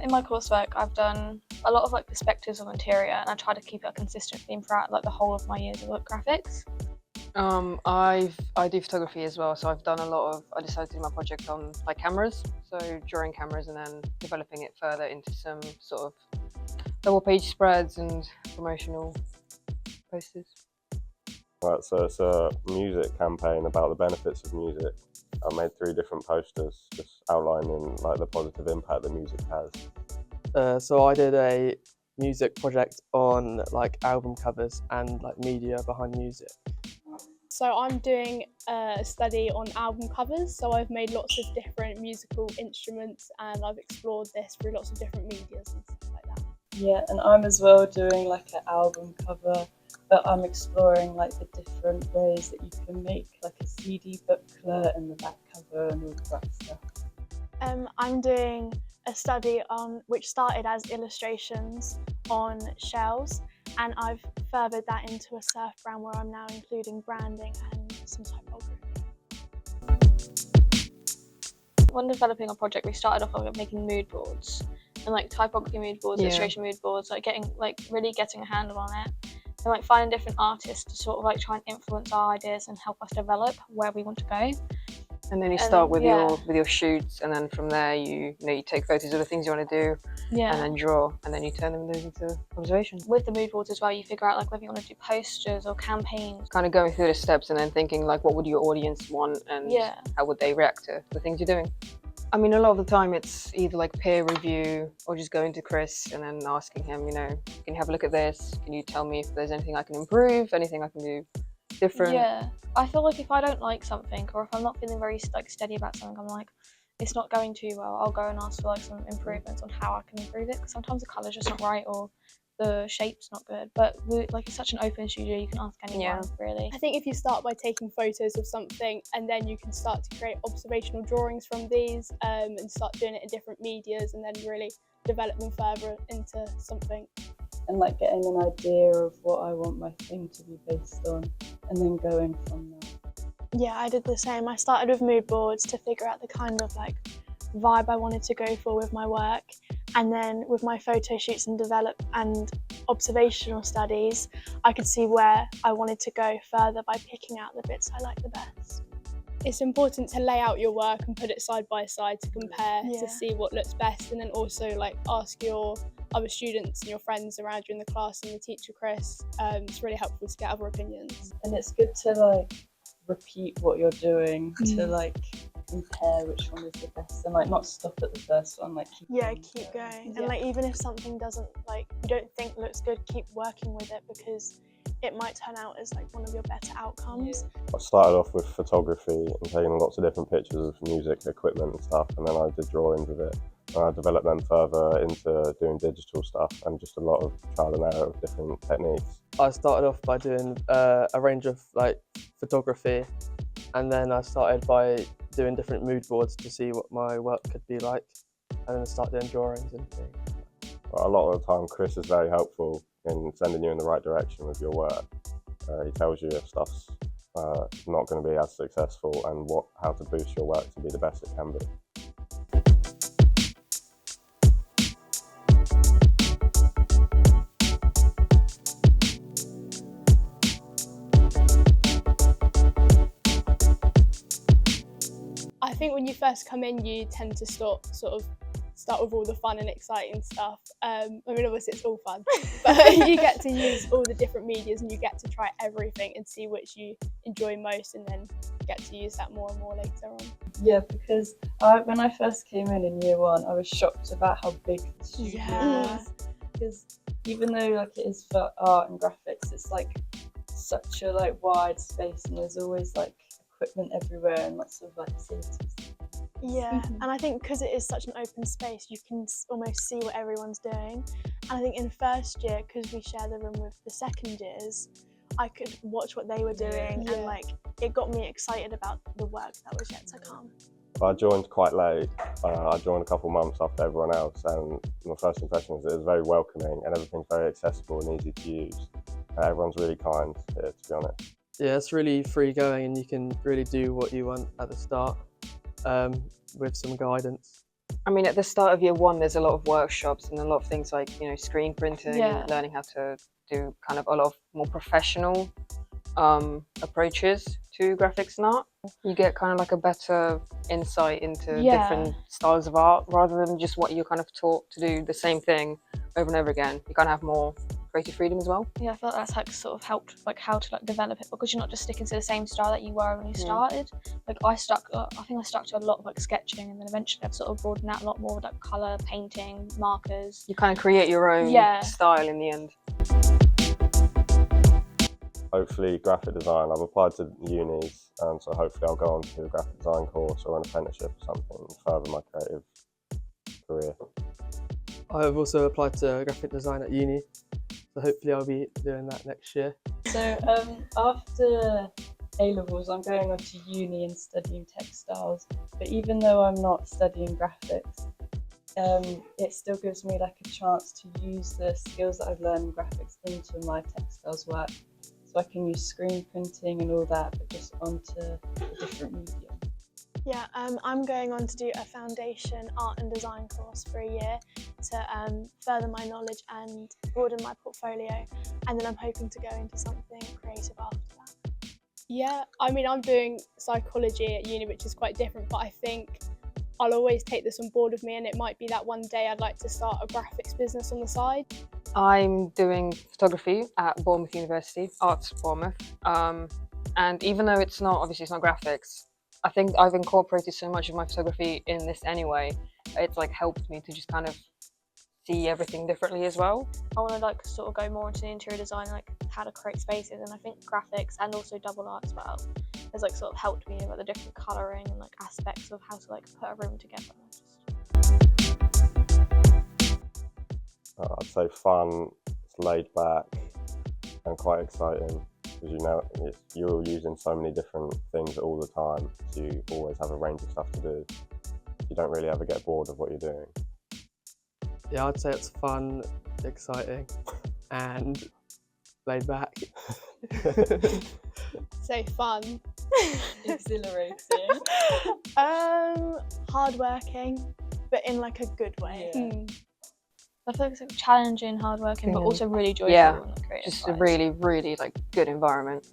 In my coursework, I've done a lot of like perspectives of interior, and I try to keep it a consistent theme throughout like the whole of my years of graphics. I do photography as well, so I've done a lot of. I decided to do my project on like cameras, so drawing cameras and then developing it further into some sort of double page spreads and promotional posters. Right, so it's a music campaign about the benefits of music. I made 3 different posters just outlining like the positive impact that music has. So I did a music project on like album covers and like media behind music. So I'm doing a study on album covers, so I've made lots of different musical instruments and I've explored this through lots of different medias and stuff like that. Yeah, and I'm as well doing like an album cover, but I'm exploring like the different ways that you can make like a CD booklet and the back cover and all that stuff. I'm doing a study on which started as illustrations on shells, and I've furthered that into a surf brand where I'm now including branding and some typography. When developing a project, we started off like making mood boards and like typography mood boards, illustration mood boards, like really getting a handle on it, and like finding different artists to sort of like try and influence our ideas and help us develop where we want to go. And then you start with your shoots, and then from there you take photos of the things you want to do, and then draw, and then you turn them into observation. With the mood boards as well, you figure out like whether you want to do posters or campaigns. Kind of going through the steps and then thinking like, what would your audience want, and how would they react to the things you're doing. I mean, a lot of the time it's either like peer review or just going to Chris and then asking him, can you have a look at this? Can you tell me if there's anything I can improve, anything I can do different? Yeah, I feel like if I don't like something, or if I'm not feeling very like steady about something, I'm like, it's not going too well, I'll go and ask for like some improvements on how I can improve it, because sometimes the colour's just not right or the shape's not good. But it's such an open studio, you can ask anyone, really. I think if you start by taking photos of something, and then you can start to create observational drawings from these, and start doing it in different medias, and then really develop them further into something. And like getting an idea of what I want my thing to be based on, and then going from there. Yeah, I did the same. I started with mood boards to figure out the kind of like vibe I wanted to go for with my work, and then with my photo shoots and observational studies, I could see where I wanted to go further by picking out the bits I like the best. It's important to lay out your work and put it side by side to compare to see what looks best, and then also like ask your other students and your friends around you in the class and the teacher Chris. It's really helpful to get other opinions. And it's good to like repeat what you're doing to like compare which one is the best, and like not stop at the first one, like keep going. And like even if something doesn't like you don't think looks good, keep working with it, because it might turn out as like one of your better outcomes. I started off with photography and taking lots of different pictures of music equipment and stuff, and then I did drawings of it, and I developed them further into doing digital stuff and just a lot of trial and error of different techniques. I started off by doing a range of like photography, and then I started by doing different mood boards to see what my work could be like, and then start doing drawings and things. But a lot of the time Chris is very helpful in sending you in the right direction with your work. He tells you if stuff's not going to be as successful and how to boost your work to be the best it can be. I think when you first come in, you tend to start with all the fun and exciting stuff. I mean, obviously it's all fun, but you get to use all the different medias and you get to try everything and see which you enjoy most, and then get to use that more and more later on. Yeah, because when I first came in year 1, I was shocked about how big the studio is. Because even though like it is for art and graphics, it's like such a like wide space, and there's always like equipment everywhere and lots of like facilities. And I think because it is such an open space, you can almost see what everyone's doing. And I think in first year, because we share the room with the second years, I could watch what they were doing, and like it got me excited about the work that was yet to come. I joined quite late. I joined a couple of months after everyone else, and my first impression was it was very welcoming and everything's very accessible and easy to use. Everyone's really kind here, to be honest. Yeah, it's really free going, and you can really do what you want at the start with some guidance. I mean, at the start of year one, there's a lot of workshops and a lot of things like, you know, screen printing, Yeah. learning how to do kind of a lot of more professional approaches to graphics and art. You get kind of like a better insight into different styles of art rather than just what you're kind of taught to do the same thing over and over again. You kind of have more creative freedom as well. Yeah, I feel like that's like sort of helped like how to like develop it, because you're not just sticking to the same style that you were when you started. Like I think I stuck to a lot of like sketching, and then eventually I've sort of broadened out a lot more with like colour, painting, markers. You kind of create your own style in the end. Hopefully graphic design. I've applied to unis, so hopefully I'll go on to a graphic design course or an apprenticeship or something and further my creative career. I've also applied to graphic design at uni, so hopefully I'll be doing that next year. So after A-levels, I'm going on to uni and studying textiles, but even though I'm not studying graphics, it still gives me like a chance to use the skills that I've learned in graphics into my textiles work. So I can use screen printing and all that, but just onto a different medium. Yeah, I'm going on to do a foundation art and design course for a year to further my knowledge and broaden my portfolio, and then I'm hoping to go into something creative after that. Yeah, I mean, I'm doing psychology at uni, which is quite different, but I think I'll always take this on board with me, and it might be that one day I'd like to start a graphics business on the side. I'm doing photography at Bournemouth University, Arts Bournemouth, and even though it's not graphics, I think I've incorporated so much of my photography in this anyway. It's like helped me to just kind of see everything differently as well. I want to like sort of go more into the interior design, like how to create spaces, and I think graphics and also double art as well has like sort of helped me with the different colouring and like aspects of how to like put a room together. I'd say fun, it's laid back and quite exciting, because you know you're using so many different things all the time, so you always have a range of stuff to do. You don't really ever get bored of what you're doing. Yeah, I'd say it's fun, exciting, and laid back. So fun. Exhilarating. Hardworking, but in like a good way. Yeah. I feel like it's like challenging, hardworking, but also really joyful and like creative. Just a really, really like good environment.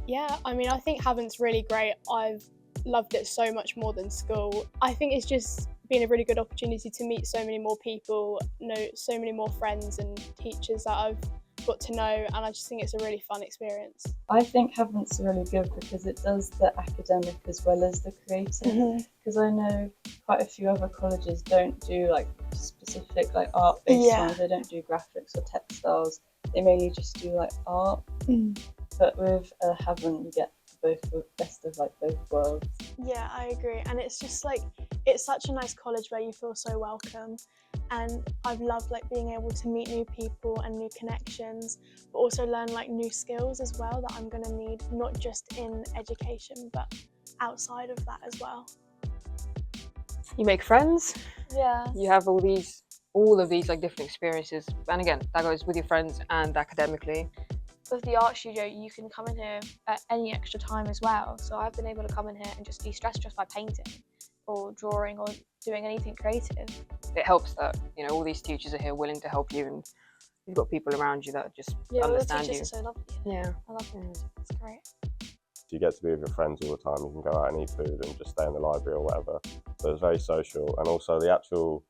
Yeah, I mean, I think Havant's really great. I've loved it so much more than school. I think it's just been a really good opportunity to meet so many more people, know so many more friends and teachers that I've got to know, and I just think it's a really fun experience. I think Havant's really good because it does the academic as well as the creative. Because I know quite a few other colleges don't do like specific like art-based ones. They don't do graphics or textiles. They mainly just do like art. But with Havant, you get best of like both worlds. Yeah, I agree, and it's just like it's such a nice college where you feel so welcome, and I've loved like being able to meet new people and new connections, but also learn like new skills as well that I'm going to need, not just in education but outside of that as well. You make friends. Yeah. You have all of these like different experiences, and again, that goes with your friends and academically. With the art studio, you can come in here at any extra time as well. So I've been able to come in here and just de-stress just by painting or drawing or doing anything creative. It helps that, you know, all these teachers are here willing to help you, and you've got people around you that just all the understand teachers you. are so lovely. Yeah. I love it. It's great. You get to be with your friends all the time. You can go out and eat food and just stay in the library or whatever. So it's very social, and also the actual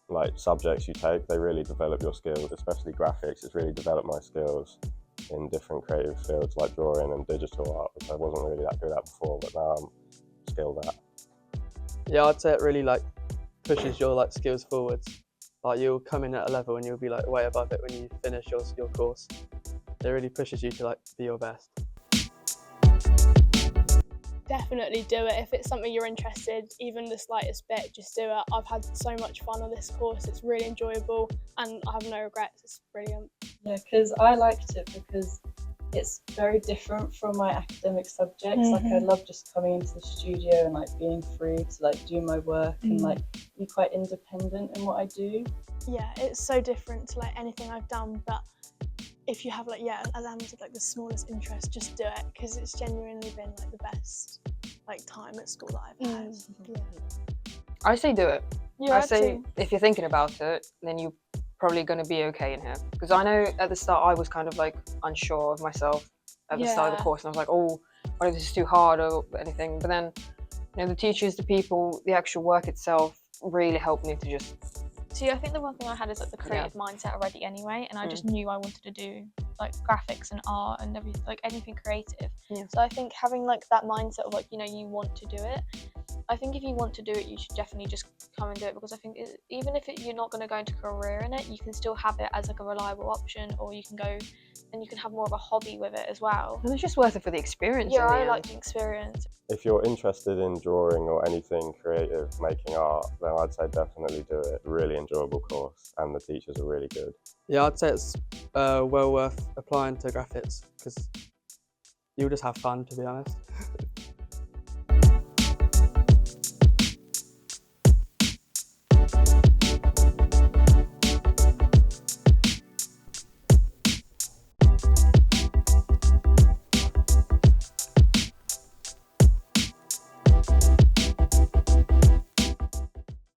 like subjects you take, they really develop your skills, especially graphics. It's really developed my skills in different creative fields like drawing and digital art, which I wasn't really that good at before, but now I'm skilled at. Yeah, I'd say it really like pushes your like skills forwards. Like you'll come in at a level and you'll be like way above it when you finish your course. It really pushes you to like be your best. Definitely do it. If it's something you're interested, even the slightest bit, just do it. I've had so much fun on this course. It's really enjoyable and I have no regrets. It's brilliant. Yeah, because I liked it because it's very different from my academic subjects. Like I love just coming into the studio and like being free to like do my work and like be quite independent in what I do. Yeah, it's so different to like anything I've done, but if you have like, yeah, allow me to like the smallest interest, just do it, because it's genuinely been like the best like time at school that I've had. Yeah. I say do it. Yeah, I I'd say if you're thinking about it, then you're probably going to be okay in here. Because I know at the start I was kind of like unsure of myself at the start of the Yeah. course, and I was like, oh, what if this is too hard or anything? But then, you know, the teachers, the people, the actual work itself really helped me to just. See, I think the one thing I had is like the creative mindset already anyway, and I just knew I wanted to do like graphics and art and everything, like anything creative. Yeah. So I think having like that mindset of like, you know, you want to do it. I think if you want to do it, you should definitely just come and do it, because I think even if you're not going to go into a career in it, you can still have it as like a reliable option, or you can go and you can have more of a hobby with it as well. And it's just worth it for the experience. Yeah, in the I end. like the experience. If you're interested in drawing or anything creative, making art, then I'd say definitely do it. Really enjoyable course, and the teachers are really good. Yeah, I'd say it's well worth applying to graphics because you'll just have fun, to be honest.